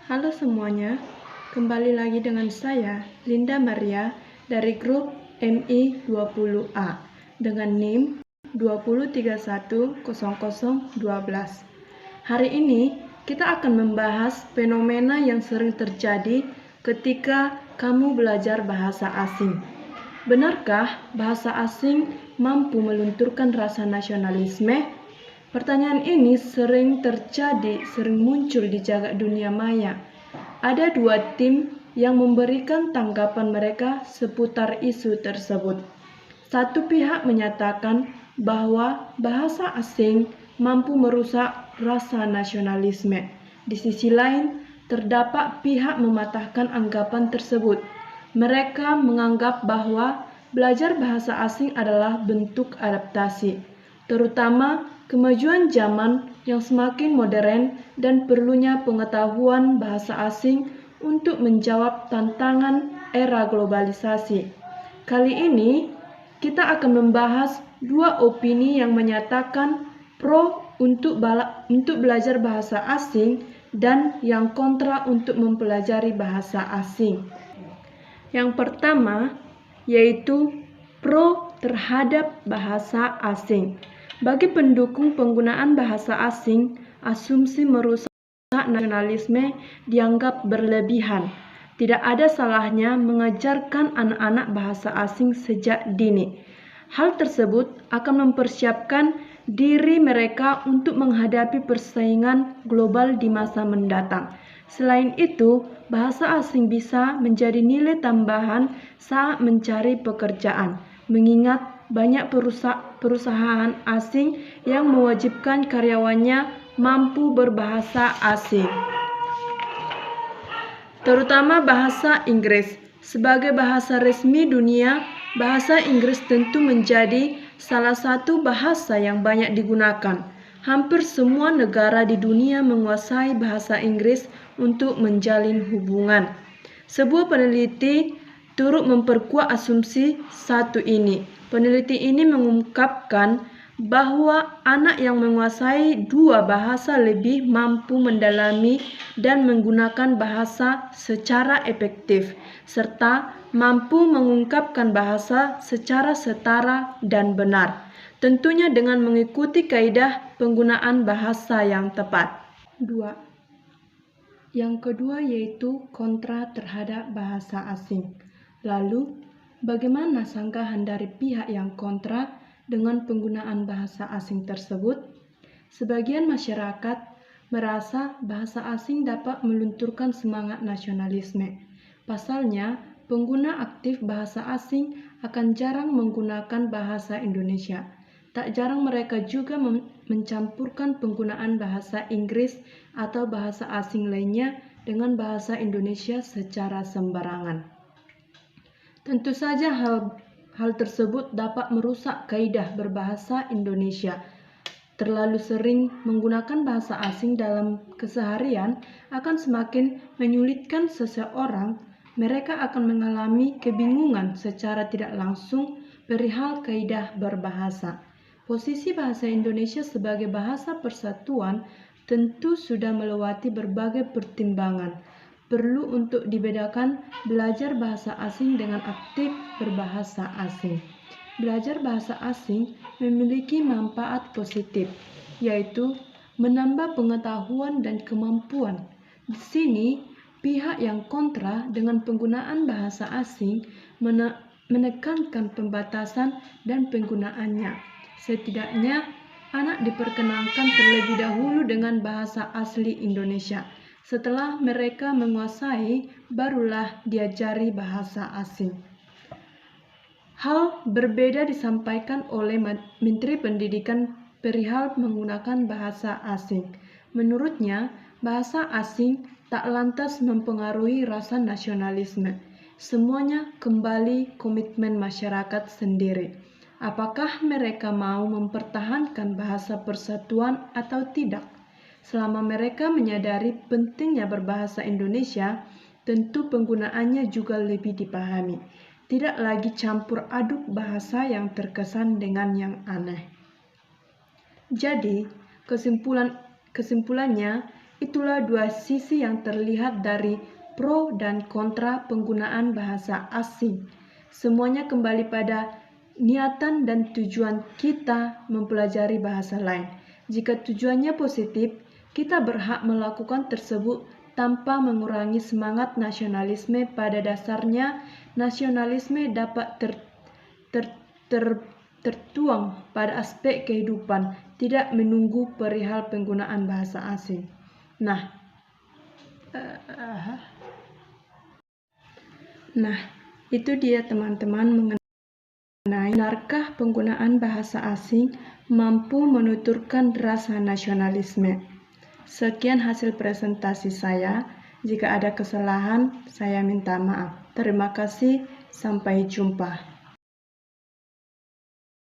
Halo semuanya, kembali lagi dengan saya, Linda Maria, dari grup MI20A, dengan NIM 203100012. Hari ini, kita akan membahas fenomena yang sering terjadi ketika kamu belajar bahasa asing. Benarkah bahasa asing mampu melunturkan rasa nasionalisme? Pertanyaan ini sering muncul di jagat dunia maya. Ada dua tim yang memberikan tanggapan mereka seputar isu tersebut. Satu pihak menyatakan bahwa bahasa asing mampu merusak rasa nasionalisme. Di sisi lain, terdapat pihak mematahkan anggapan tersebut. Mereka menganggap bahwa belajar bahasa asing adalah bentuk adaptasi, terutama kemajuan zaman yang semakin modern dan perlunya pengetahuan bahasa asing untuk menjawab tantangan era globalisasi. Kali ini, kita akan membahas dua opini yang menyatakan pro untuk belajar bahasa asing dan yang kontra untuk mempelajari bahasa asing. Yang pertama, yaitu pro terhadap bahasa asing. Bagi pendukung penggunaan bahasa asing, asumsi merusak nasionalisme dianggap berlebihan. Tidak ada salahnya mengajarkan anak-anak bahasa asing sejak dini. Hal tersebut akan mempersiapkan diri mereka untuk menghadapi persaingan global di masa mendatang. Selain itu, bahasa asing bisa menjadi nilai tambahan saat mencari pekerjaan, mengingat banyak perusahaan asing yang mewajibkan karyawannya mampu berbahasa asing, terutama bahasa Inggris. Sebagai bahasa resmi dunia, bahasa Inggris tentu menjadi salah satu bahasa yang banyak digunakan. Hampir semua negara di dunia menguasai bahasa Inggris untuk menjalin hubungan. Sebuah peneliti turut memperkuat asumsi satu ini. Peneliti ini mengungkapkan bahwa anak yang menguasai dua bahasa lebih mampu mendalami dan menggunakan bahasa secara efektif, serta mampu mengungkapkan bahasa secara setara dan benar, tentunya dengan mengikuti kaidah penggunaan bahasa yang tepat. Yang kedua yaitu kontra terhadap bahasa asing. Lalu, bagaimana sanggahan dari pihak yang kontra dengan penggunaan bahasa asing tersebut? Sebagian masyarakat merasa bahasa asing dapat melunturkan semangat nasionalisme. Pasalnya, pengguna aktif bahasa asing akan jarang menggunakan bahasa Indonesia. Tak jarang mereka juga mencampurkan penggunaan bahasa Inggris atau bahasa asing lainnya dengan bahasa Indonesia secara sembarangan. Tentu saja hal tersebut dapat merusak kaidah berbahasa Indonesia. Terlalu sering menggunakan bahasa asing dalam keseharian akan semakin menyulitkan seseorang. Mereka akan mengalami kebingungan secara tidak langsung perihal kaidah berbahasa. Posisi bahasa Indonesia sebagai bahasa persatuan tentu sudah melewati berbagai pertimbangan. Perlu untuk dibedakan belajar bahasa asing dengan aktif berbahasa asing. Belajar bahasa asing memiliki manfaat positif, yaitu menambah pengetahuan dan kemampuan. Di sini, pihak yang kontra dengan penggunaan bahasa asing menekankan pembatasan dan penggunaannya. Setidaknya, anak diperkenankan terlebih dahulu dengan bahasa asli Indonesia. Setelah mereka menguasai, barulah diajari bahasa asing. Hal berbeda disampaikan oleh Menteri Pendidikan perihal menggunakan bahasa asing. Menurutnya, bahasa asing tak lantas mempengaruhi rasa nasionalisme. Semuanya kembali komitmen masyarakat sendiri. Apakah mereka mau mempertahankan bahasa persatuan atau tidak? Selama mereka menyadari pentingnya berbahasa Indonesia, tentu penggunaannya juga lebih dipahami. Tidak lagi campur aduk bahasa yang terkesan dengan yang aneh. Jadi, kesimpulannya, Itulah dua sisi yang terlihat dari pro dan kontra penggunaan bahasa asing. Semuanya kembali pada niatan dan tujuan kita mempelajari bahasa lain. Jika tujuannya positif, kita berhak melakukan tersebut tanpa mengurangi semangat nasionalisme. Pada dasarnya, nasionalisme dapat tertuang pada aspek kehidupan, tidak menunggu perihal penggunaan bahasa asing. Nah, itu dia teman-teman mengenai benarkah penggunaan bahasa asing mampu menuturkan rasa nasionalisme. Sekian hasil presentasi saya. Jika ada kesalahan, saya minta maaf. Terima kasih, sampai jumpa.